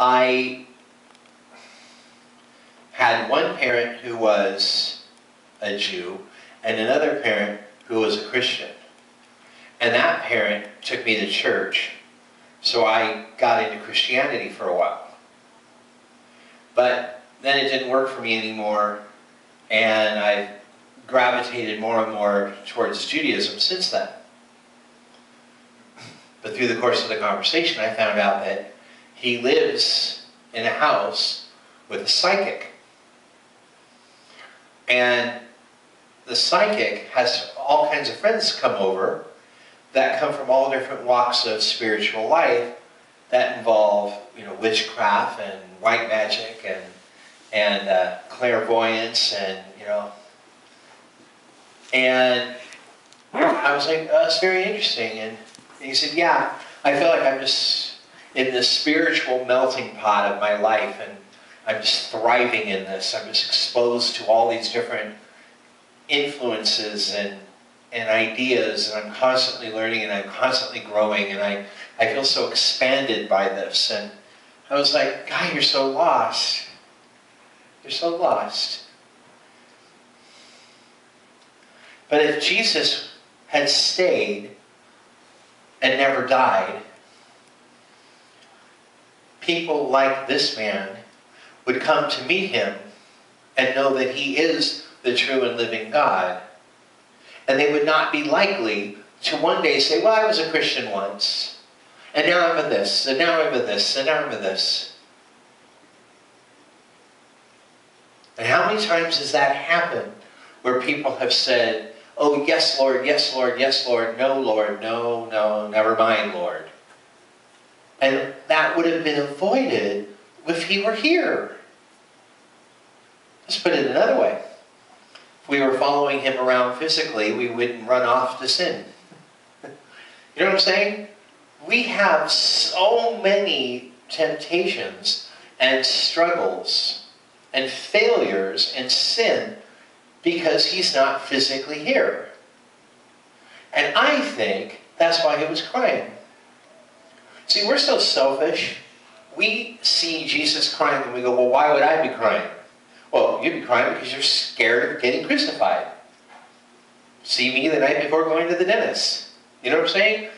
I had one parent who was a Jew and another parent who was a Christian. And that parent took me to church, so I got into Christianity for a while. But then it didn't work for me anymore, and I've gravitated more and more towards Judaism since then. But through the course of the conversation, I found out that he lives in a house with a psychic. And the psychic has all kinds of friends come over that come from all different walks of spiritual life that involve, witchcraft and white magic and clairvoyance and And I was like, oh, that's very interesting. And he said, yeah, I feel like I'm just in this spiritual melting pot of my life, and I'm just thriving in this. I'm just exposed to all these different influences and ideas, and I'm constantly learning and I'm constantly growing, and I feel so expanded by this. And I was like, God, you're so lost. You're so lost. But if Jesus had stayed and never died, people like this man would come to meet him and know that he is the true and living God. And they would not be likely to one day say, well, I was a Christian once, and now I'm a this, and now I'm a this, and now I'm a this. And how many times has that happened where people have said, oh, yes, Lord, yes, Lord, yes, Lord, no, Lord, no, no, never mind, Lord. And that would have been avoided if he were here. Let's put it another way. If we were following him around physically, we wouldn't run off to sin. You know what I'm saying? We have so many temptations and struggles and failures and sin because he's not physically here. And I think that's why he was crying. See, we're so selfish. We see Jesus crying and we go, well, why would I be crying? Well, you'd be crying because you're scared of getting crucified. See me the night before going to the dentist. You know what I'm saying?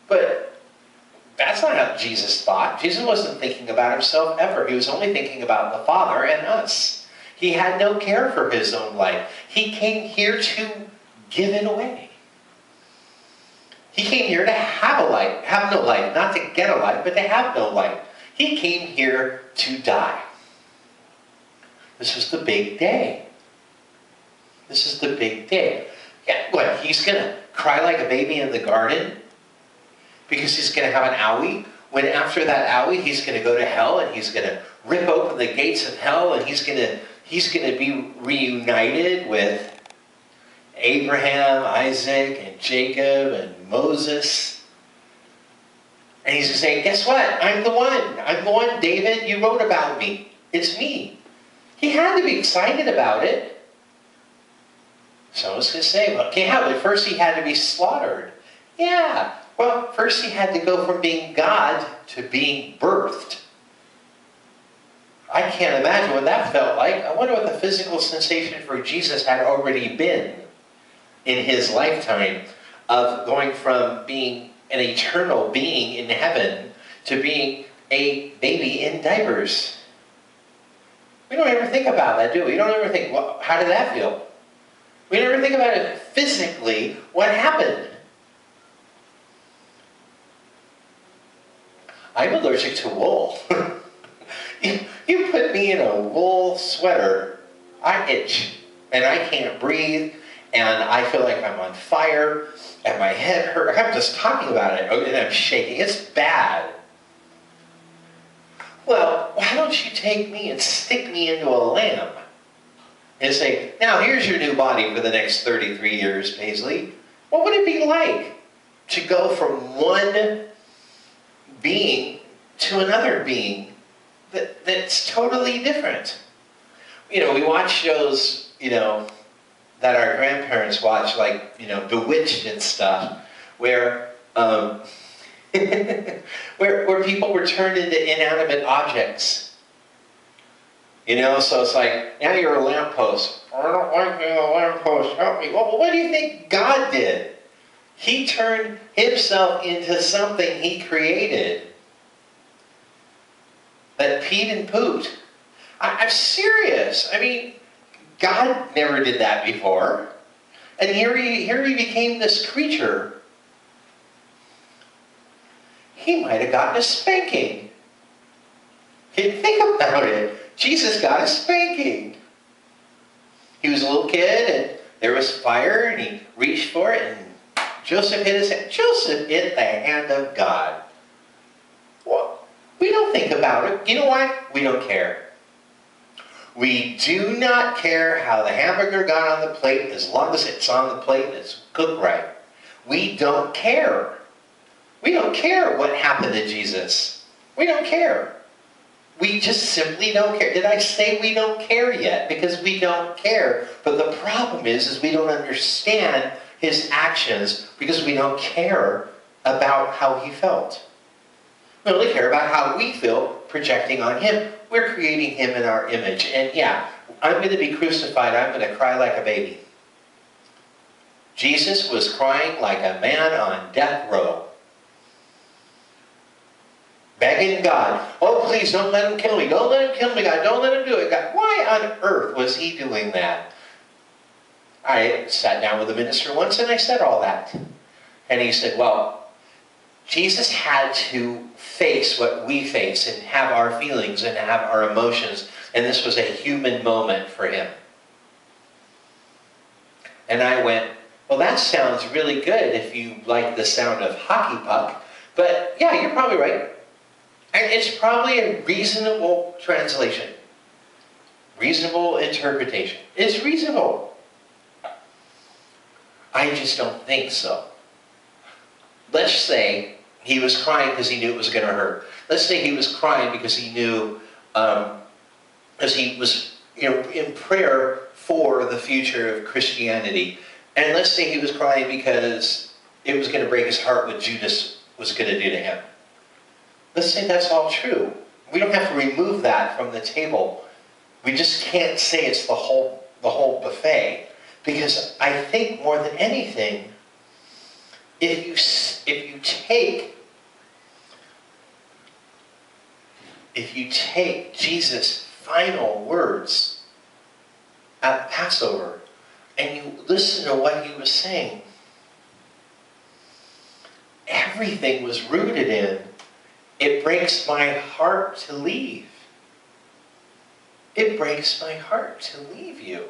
But that's not how Jesus thought. Jesus wasn't thinking about himself ever. He was only thinking about the Father and us. He had no care for his own life. He came here to give it away. He came here to have a life, have no life, not to get a life, but to have no life. He came here to die. This was the big day. This is the big day. Yeah, what, he's going to cry like a baby in the garden because he's going to have an owie? When after that owie, he's going to go to hell and he's going to rip open the gates of hell and he's going to be reunited with Abraham, Isaac, and Jacob, and Moses. And he's going to say, guess what? I'm the one. I'm the one, David. You wrote about me. It's me. He had to be excited about it. So I was going to say, well, yeah, but first he had to be slaughtered. Yeah. Well, first he had to go from being God to being birthed. I can't imagine what that felt like. I wonder what the physical sensation for Jesus had already been in his lifetime of going from being an eternal being in heaven to being a baby in diapers. We don't ever think about that, do we? We don't ever think, well, how did that feel? We never think about it physically, what happened. I'm allergic to wool. You put me in a wool sweater, I itch, and I can't breathe, and I feel like I'm on fire, and my head hurts. I'm just talking about it, and I'm shaking. It's bad. Well, why don't you take me and stick me into a lamb and say, now here's your new body for the next 33 years, Paisley. What would it be like to go from one being to another being that's totally different? We watch shows, that our grandparents watch, like, Bewitched and stuff, where where people were turned into inanimate objects. You know, so it's like, now you're a lamppost. I don't like being a lamppost. Help me. Well, what do you think God did? He turned himself into something he created that peed and pooped. I'm serious. I mean, God never did that before. And here he became this creature. He might have gotten a spanking. Think about it. Jesus got a spanking. He was a little kid, and there was fire, and he reached for it, and Joseph hit his hand. Joseph hit the hand of God. Well, we don't think about it. You know why? We don't care. We do not care how the hamburger got on the plate as long as it's on the plate and it's cooked right. We don't care. We don't care what happened to Jesus. We don't care. We just simply don't care. Did I say we don't care yet? Because we don't care. But the problem is we don't understand his actions because we don't care about how he felt. We only care about how we feel projecting on him. We're creating him in our image. And yeah, I'm going to be crucified. I'm going to cry like a baby. Jesus was crying like a man on death row. Begging God, oh please don't let him kill me. Don't let him kill me, God. Don't let him do it, God. Why on earth was he doing that? I sat down with a minister once and I said all that. And he said, well, Jesus had to face what we face and have our feelings and have our emotions. And this was a human moment for him. And I went, well, that sounds really good if you like the sound of hockey puck. But yeah, you're probably right. And it's probably a reasonable translation. Reasonable interpretation. It's reasonable. I just don't think so. Let's say he was crying because he knew it was going to hurt. Let's say he was crying because he knew, because he was, in prayer for the future of Christianity. And let's say he was crying because it was going to break his heart what Judas was going to do to him. Let's say that's all true. We don't have to remove that from the table. We just can't say it's the whole buffet. Because I think more than anything, if you take Jesus' final words at Passover and you listen to what he was saying, everything was rooted in, it breaks my heart to leave. It breaks my heart to leave you.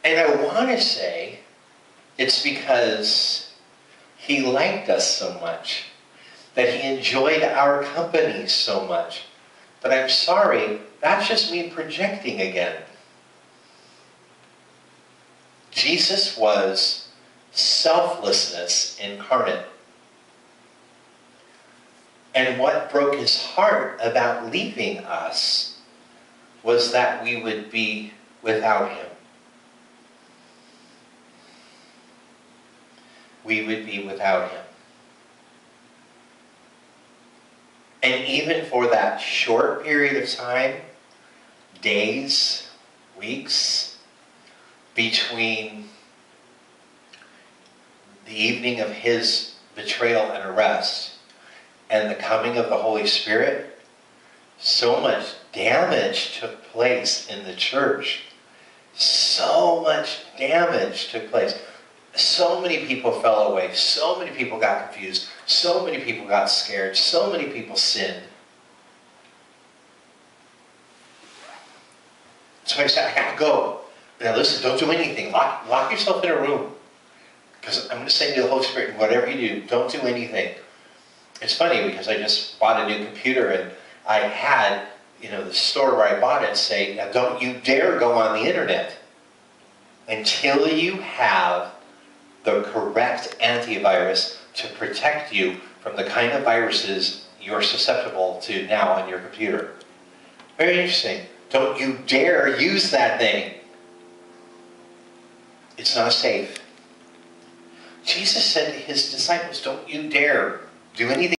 And I want to say it's because he liked us so much, that he enjoyed our company so much. But I'm sorry, that's just me projecting again. Jesus was selflessness incarnate. And what broke his heart about leaving us was that we would be without him. We would be without him. And even for that short period of time, days, weeks, between the evening of his betrayal and arrest and the coming of the Holy Spirit, so much damage took place in the church. So much damage took place. So many people fell away. So many people got confused. So many people got scared. So many people sinned. So I said, I gotta go. Now listen, don't do anything. Lock yourself in a room. Because I'm going to say to the Holy Spirit, whatever you do, don't do anything. It's funny because I just bought a new computer and I had, the store where I bought it say, now don't you dare go on the internet until you have the correct antivirus to protect you from the kind of viruses you're susceptible to now on your computer. Very interesting. Don't you dare use that thing. It's not safe. Jesus said to his disciples, don't you dare do anything